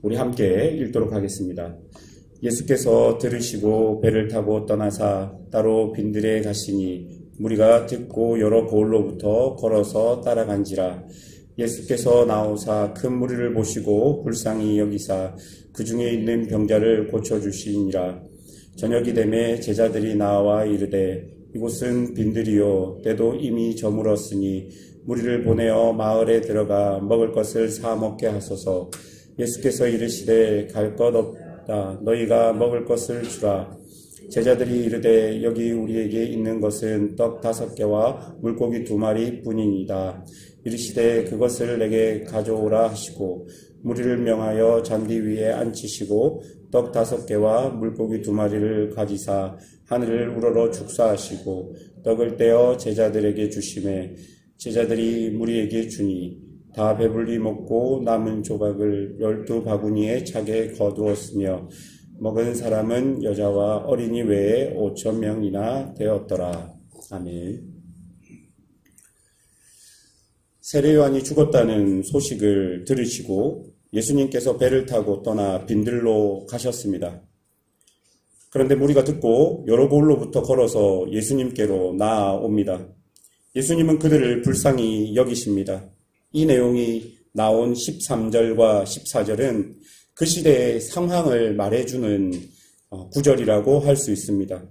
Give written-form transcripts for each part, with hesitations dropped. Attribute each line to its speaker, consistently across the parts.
Speaker 1: 우리 함께 읽도록 하겠습니다. 예수께서 들으시고 배를 타고 떠나사 따로 빈들에 가시니 무리가 듣고 여러 고을로부터 걸어서 따라간지라. 예수께서 나오사 큰 무리를 보시고 불쌍히 여기사 그 중에 있는 병자를 고쳐주시니라. 저녁이 되매 제자들이 나와 이르되 이곳은 빈들이요 때도 이미 저물었으니 무리를 보내어 마을에 들어가 먹을 것을 사 먹게 하소서. 예수께서 이르시되 갈 것 없다. 너희가 먹을 것을 주라. 제자들이 이르되 여기 우리에게 있는 것은 떡 5개와 물고기 2마리 뿐이니이다. 이르시되 그것을 내게 가져오라 하시고 무리를 명하여 잔디 위에 앉히시고 떡 5개와 물고기 2마리를 가지사 하늘을 우러러 축사하시고 떡을 떼어 제자들에게 주시매 제자들이 무리에게 주니 다 배불리 먹고 남은 조각을 12바구니에 차게 거두었으며 먹은 사람은 여자와 어린이 외에 5,000명이나 되었더라. 아멘. 세례 요한이 죽었다는 소식을 들으시고 예수님께서 배를 타고 떠나 빈들로 가셨습니다. 그런데 무리가 듣고 여러 고을로부터 걸어서 예수님께로 나아옵니다. 예수님은 그들을 불쌍히 여기십니다. 이 내용이 나온 13절과 14절은 그 시대의 상황을 말해주는 구절이라고 할 수 있습니다.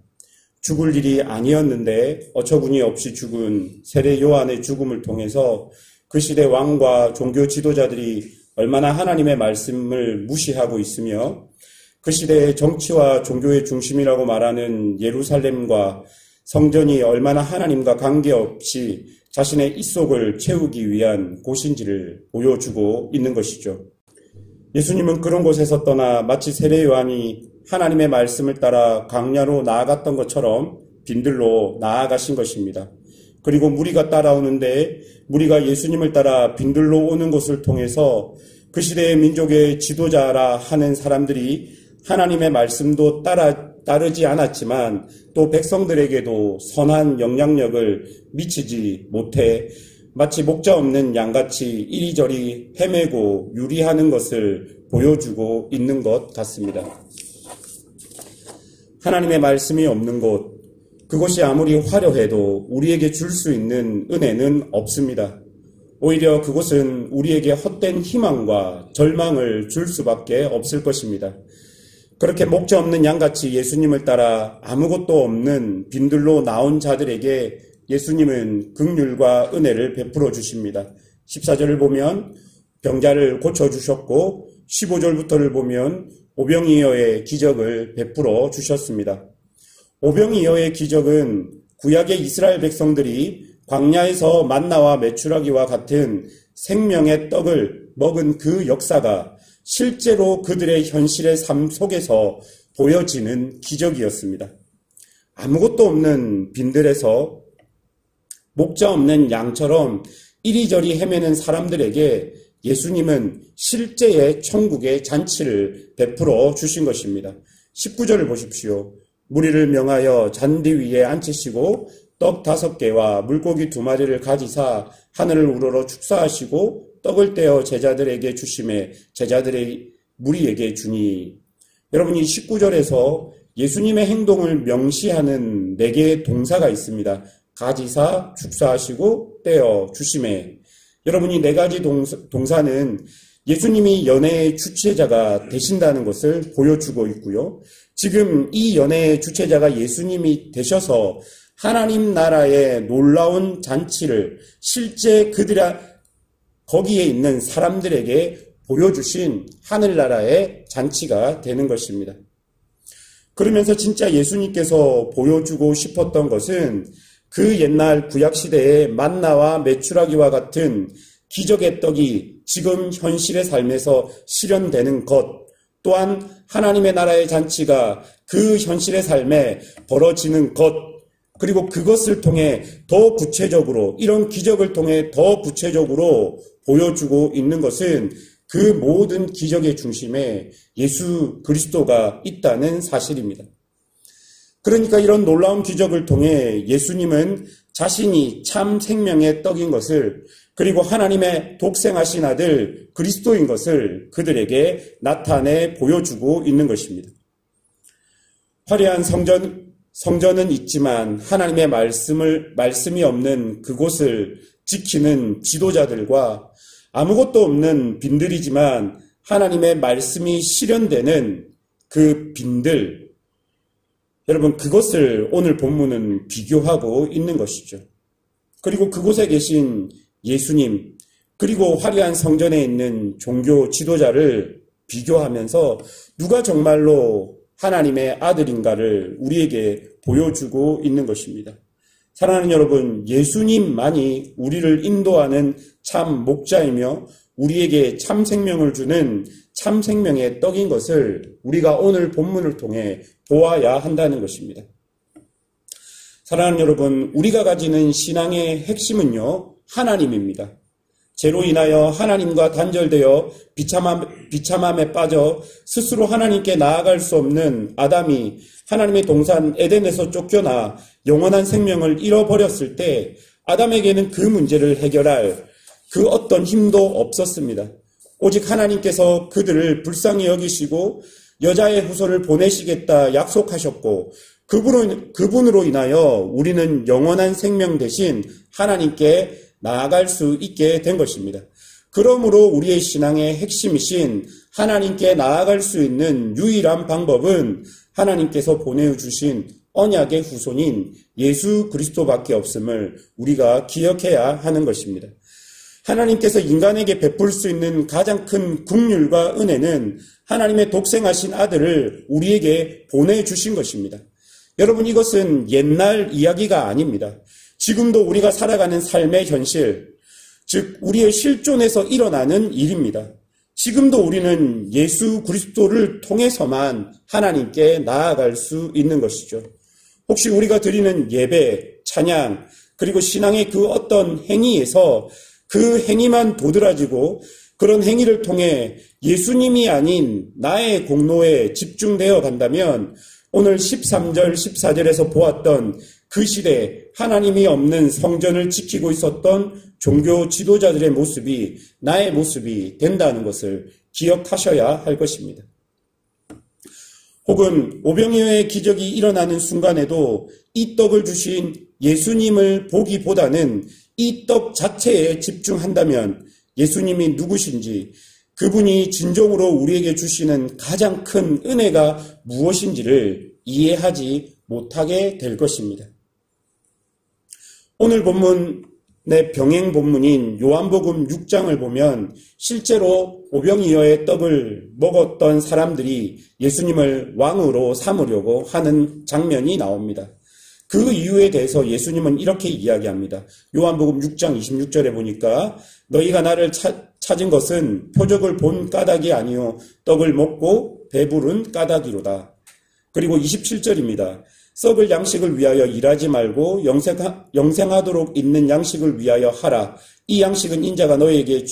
Speaker 1: 죽을 일이 아니었는데 어처구니 없이 죽은 세례 요한의 죽음을 통해서 그 시대 왕과 종교 지도자들이 얼마나 하나님의 말씀을 무시하고 있으며 그 시대의 정치와 종교의 중심이라고 말하는 예루살렘과 성전이 얼마나 하나님과 관계없이 자신의 입속을 채우기 위한 곳인지를 보여주고 있는 것이죠. 예수님은 그런 곳에서 떠나 마치 세례 요한이 하나님의 말씀을 따라 광야로 나아갔던 것처럼 빈들로 나아가신 것입니다. 그리고 무리가 따라오는데 무리가 예수님을 따라 빈들로 오는 것을 통해서 그 시대의 민족의 지도자라 하는 사람들이 하나님의 말씀도 따르지 않았지만 또 백성들에게도 선한 영향력을 미치지 못해 마치 목자 없는 양같이 이리저리 헤매고 유리하는 것을 보여주고 있는 것 같습니다. 하나님의 말씀이 없는 곳, 그것이 아무리 화려해도 우리에게 줄 수 있는 은혜는 없습니다. 오히려 그것은 우리에게 헛된 희망과 절망을 줄 수밖에 없을 것입니다. 그렇게 목자 없는 양같이 예수님을 따라 아무것도 없는 빈들로 나온 자들에게 예수님은 긍휼과 은혜를 베풀어 주십니다. 14절을 보면 병자를 고쳐주셨고 15절부터를 보면 오병이어의 기적을 베풀어 주셨습니다. 오병이어의 기적은 구약의 이스라엘 백성들이 광야에서 만나와 메추라기와 같은 생명의 떡을 먹은 그 역사가 실제로 그들의 현실의 삶 속에서 보여지는 기적이었습니다. 아무것도 없는 빈들에서 목자 없는 양처럼 이리저리 헤매는 사람들에게 예수님은 실제의 천국의 잔치를 베풀어 주신 것입니다. 19절을 보십시오. 무리를 명하여 잔디 위에 앉히시고 떡 5개와 물고기 2마리를 가지사 하늘을 우러러 축사하시고 떡을 떼어 제자들에게 주심에 제자들의 무리에게 주니. 여러분, 이 19절에서 예수님의 행동을 명시하는 4개의 동사가 있습니다. 가지사, 축사하시고, 떼어, 주심에. 여러분, 이 4가지 동사는 예수님이 연회의 주체자가 되신다는 것을 보여주고 있고요. 지금 이 연회의 주체자가 예수님이 되셔서 하나님 나라의 놀라운 잔치를 실제 거기에 있는 사람들에게 보여주신 하늘나라의 잔치가 되는 것입니다. 그러면서 진짜 예수님께서 보여주고 싶었던 것은 그 옛날 구약시대의 만나와 메추라기와 같은 기적의 떡이 지금 현실의 삶에서 실현되는 것, 또한 하나님의 나라의 잔치가 그 현실의 삶에 벌어지는 것, 그리고 그것을 통해 더 구체적으로, 이런 기적을 통해 더 구체적으로 보여주고 있는 것은 그 모든 기적의 중심에 예수 그리스도가 있다는 사실입니다. 그러니까 이런 놀라운 기적을 통해 예수님은 자신이 참 생명의 떡인 것을, 그리고 하나님의 독생하신 아들 그리스도인 것을 그들에게 나타내 보여주고 있는 것입니다. 화려한 성전은 있지만 하나님의 말씀이 없는 그곳을 지키는 지도자들과 아무것도 없는 빈들이지만 하나님의 말씀이 실현되는 그 빈들, 여러분 그것을 오늘 본문은 비교하고 있는 것이죠. 그리고 그곳에 계신 예수님, 그리고 화려한 성전에 있는 종교 지도자를 비교하면서 누가 정말로 하나님의 아들인가를 우리에게 보여주고 있는 것입니다. 사랑하는 여러분, 예수님만이 우리를 인도하는 참 목자이며 우리에게 참 생명을 주는 참 생명의 떡인 것을 우리가 오늘 본문을 통해 보아야 한다는 것입니다. 사랑하는 여러분, 우리가 가지는 신앙의 핵심은요, 하나님입니다. 죄로 인하여 하나님과 단절되어 비참함에 빠져 스스로 하나님께 나아갈 수 없는 아담이 하나님의 동산 에덴에서 쫓겨나 영원한 생명을 잃어버렸을 때 아담에게는 그 문제를 해결할 그 어떤 힘도 없었습니다. 오직 하나님께서 그들을 불쌍히 여기시고 여자의 후손을 보내시겠다 약속하셨고 그분으로 인하여 우리는 영원한 생명 대신 하나님께 나아갈 수 있게 된 것입니다. 그러므로 우리의 신앙의 핵심이신 하나님께 나아갈 수 있는 유일한 방법은 하나님께서 보내주신 언약의 후손인 예수 그리스도밖에 없음을 우리가 기억해야 하는 것입니다. 하나님께서 인간에게 베풀 수 있는 가장 큰 긍휼과 은혜는 하나님의 독생하신 아들을 우리에게 보내주신 것입니다. 여러분, 이것은 옛날 이야기가 아닙니다. 지금도 우리가 살아가는 삶의 현실, 즉 우리의 실존에서 일어나는 일입니다. 지금도 우리는 예수 그리스도를 통해서만 하나님께 나아갈 수 있는 것이죠. 혹시 우리가 드리는 예배, 찬양, 그리고 신앙의 그 어떤 행위에서 그 행위만 도드라지고 그런 행위를 통해 예수님이 아닌 나의 공로에 집중되어 간다면 오늘 13절, 14절에서 보았던 그 시대에 하나님이 없는 성전을 지키고 있었던 종교 지도자들의 모습이 나의 모습이 된다는 것을 기억하셔야 할 것입니다. 혹은 오병이어의 기적이 일어나는 순간에도 이 떡을 주신 예수님을 보기보다는 이 떡 자체에 집중한다면 예수님이 누구신지, 그분이 진정으로 우리에게 주시는 가장 큰 은혜가 무엇인지를 이해하지 못하게 될 것입니다. 오늘 본문의 병행 본문인 요한복음 6장을 보면 실제로 오병이어의 떡을 먹었던 사람들이 예수님을 왕으로 삼으려고 하는 장면이 나옵니다. 그 이유에 대해서 예수님은 이렇게 이야기합니다. 요한복음 6장 26절에 보니까 너희가 나를 찾은 것은 표적을 본 까닭이 아니요 떡을 먹고 배부른 까닭이로다. 그리고 27절입니다. 썩을 양식을 위하여 일하지 말고 영생하도록 있는 양식을 위하여 하라. 이 양식은 인자가 너에게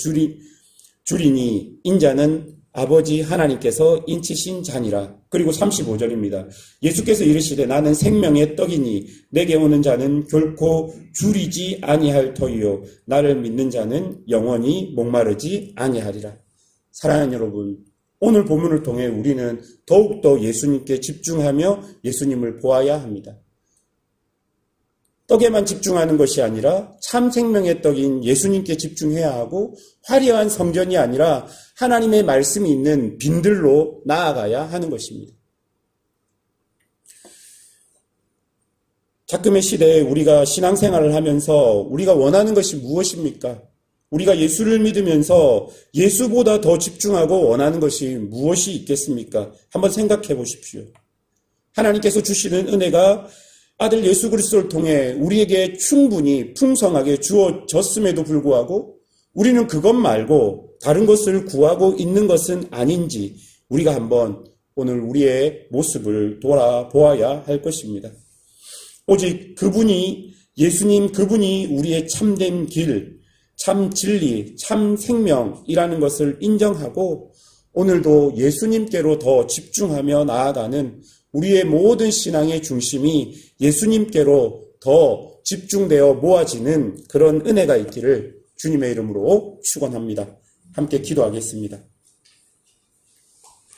Speaker 1: 주리니 인자는 아버지 하나님께서 인치신 자니라. 그리고 35절입니다. 예수께서 이르시되 나는 생명의 떡이니 내게 오는 자는 결코 줄이지 아니할 터이요 나를 믿는 자는 영원히 목마르지 아니하리라. 사랑하는 여러분, 오늘 본문을 통해 우리는 더욱더 예수님께 집중하며 예수님을 보아야 합니다. 떡에만 집중하는 것이 아니라 참 생명의 떡인 예수님께 집중해야 하고 화려한 성전이 아니라 하나님의 말씀이 있는 빈들로 나아가야 하는 것입니다. 작금의 시대에 우리가 신앙생활을 하면서 우리가 원하는 것이 무엇입니까? 우리가 예수를 믿으면서 예수보다 더 집중하고 원하는 것이 무엇이 있겠습니까? 한번 생각해 보십시오. 하나님께서 주시는 은혜가 아들 예수 그리스도를 통해 우리에게 충분히 풍성하게 주어졌음에도 불구하고 우리는 그것 말고 다른 것을 구하고 있는 것은 아닌지 우리가 한번 오늘 우리의 모습을 돌아보아야 할 것입니다. 오직 그분이, 예수님 그분이 우리의 참된 길, 참 진리, 참 생명이라는 것을 인정하고 오늘도 예수님께로 더 집중하며 나아가는 우리의 모든 신앙의 중심이 예수님께로 더 집중되어 모아지는 그런 은혜가 있기를 주님의 이름으로 축원합니다. 함께 기도하겠습니다.